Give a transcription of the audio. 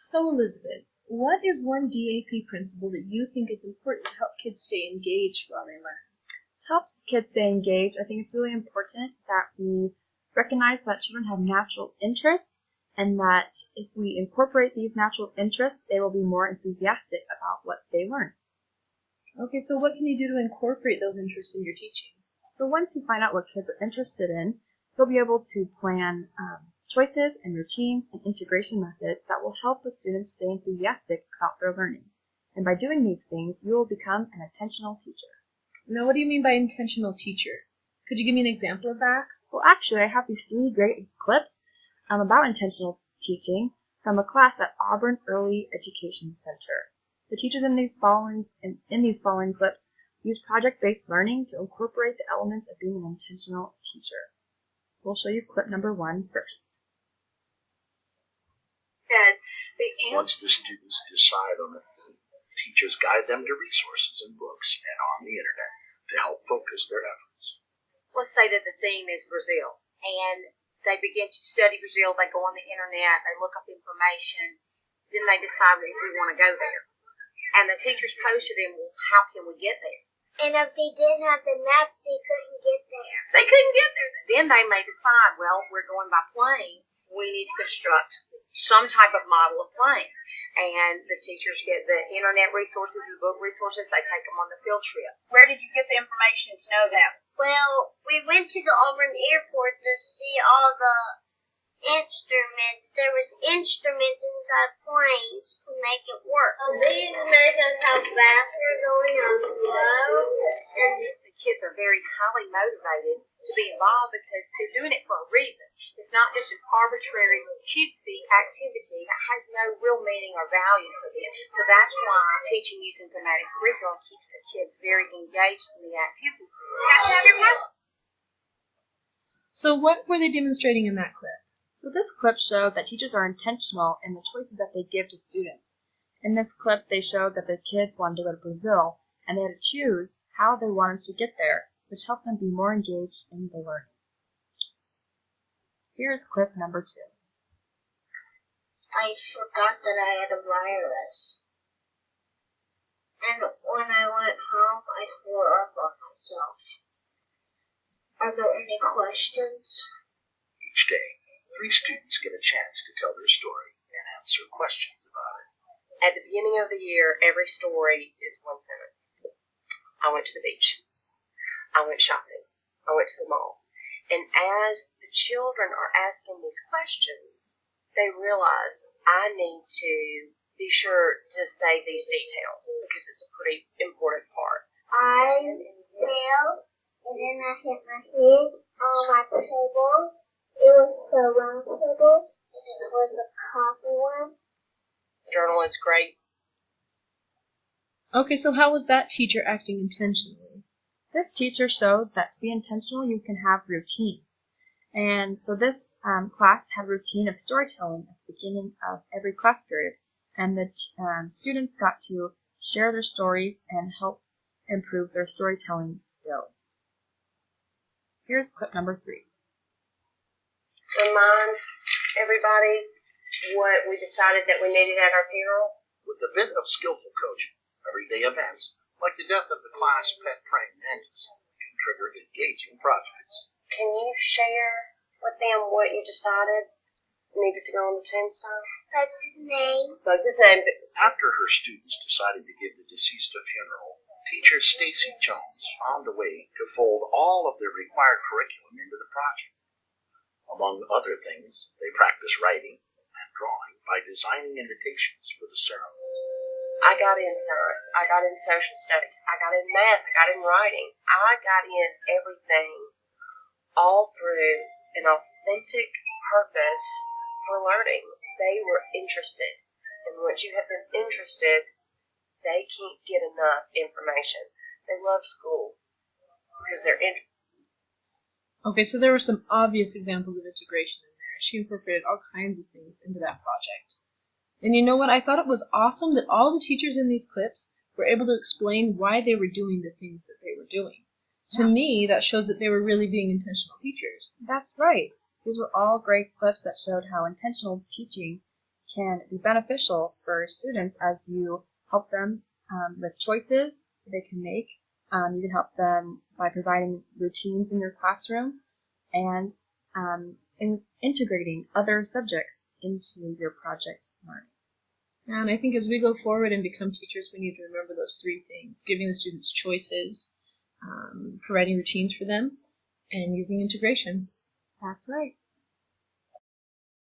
So, Elizabeth, what is one DAP principle that you think is important to help kids stay engaged while they learn? To help kids stay engaged, I think it's really important that we recognize that children have natural interests and that if we incorporate these natural interests, they will be more enthusiastic about what they learn. Okay, so what can you do to incorporate those interests in your teaching? So once you find out what kids are interested in, you'll be able to plan choices and routines and integration methods that will help the students stay enthusiastic about their learning. And by doing these things, you will become an intentional teacher. Now, what do you mean by intentional teacher? Could you give me an example of that? Well, actually, I have these 3 great clips about intentional teaching from a class at Auburn Early Education Center. The teachers in these following clips use project-based learning to incorporate the elements of being an intentional teacher. We'll show you clip number 1 first. Once the students decide on a theme, teachers guide them to resources and books and on the internet to help focus their efforts. Let's say that the theme is Brazil, and they begin to study Brazil. They go on the internet, they look up information, then they decide if we want to go there. And the teachers pose to them, well, how can we get there? And if they didn't have the map, they couldn't get there. They couldn't get there. Then they may decide, well, we're going by plane. We need to construct some type of model of plane. And the teachers get the internet resources, the book resources. They take them on the field trip. Where did you get the information to know that? Well, we went to the Auburn airport to see all the instruments. There was instruments inside planes to make it work. These make us how fast we're going or slow. And the kids are very highly motivated to be involved because they're doing it for a reason. It's not just an arbitrary, cutesy activity that has no real meaning or value for them. So that's why teaching using thematic curriculum keeps the kids very engaged in the activity. You have to have your puzzle. So what were they demonstrating in that clip? So this clip showed that teachers are intentional in the choices that they give to students. In this clip, they showed that the kids wanted to go to Brazil, and they had to choose how they wanted to get there, which helped them be more engaged in the learning. Here's clip number 2. I forgot that I had a virus. And when I went home, I threw up on myself. Are there any questions? Each day, 3 students get a chance to tell their story and answer questions about it. At the beginning of the year, every story is one sentence. I went to the beach. I went shopping. I went to the mall. And as the children are asking these questions, they realize I need to be sure to say these details because it's a pretty important part. I fell, and then I hit my head on my table. It was the round table, and it was the coffee one. Journal is great. Okay, so how was that teacher acting intentionally? This teacher showed that to be intentional, you can have routines. And so this class had a routine of storytelling at the beginning of every class period. And the students got to share their stories and help improve their storytelling skills. Here's clip number 3. Remind everybody what we decided that we needed at our funeral. With a bit of skillful coaching, everyday events, like the death of the class pet praying mantis, can trigger engaging projects. Can you share with them what you decided needed to go on the tombstone? That's his name. That's his name. After her students decided to give the deceased a funeral, teacher Stacy Jones found a way to fold all of their required curriculum into the project. Among other things, they practiced writing and drawing by designing invitations for the ceremony. I got in science. I got in social studies. I got in math. I got in writing. I got in everything, all through an authentic purpose for learning. They were interested. And once you have them interested, they can't get enough information. They love school because they're interested. Okay, so there were some obvious examples of integration in there. She incorporated all kinds of things into that project. And you know what? I thought it was awesome that all the teachers in these clips were able to explain why they were doing the things that they were doing. To me, that shows that they were really being intentional teachers. That's right. These were all great clips that showed how intentional teaching can be beneficial for students as you help them with choices they can make. You can help them by providing routines in your classroom and integrating other subjects into your project learning. And I think as we go forward and become teachers, we need to remember those three things: giving the students choices, providing routines for them, and using integration. That's right.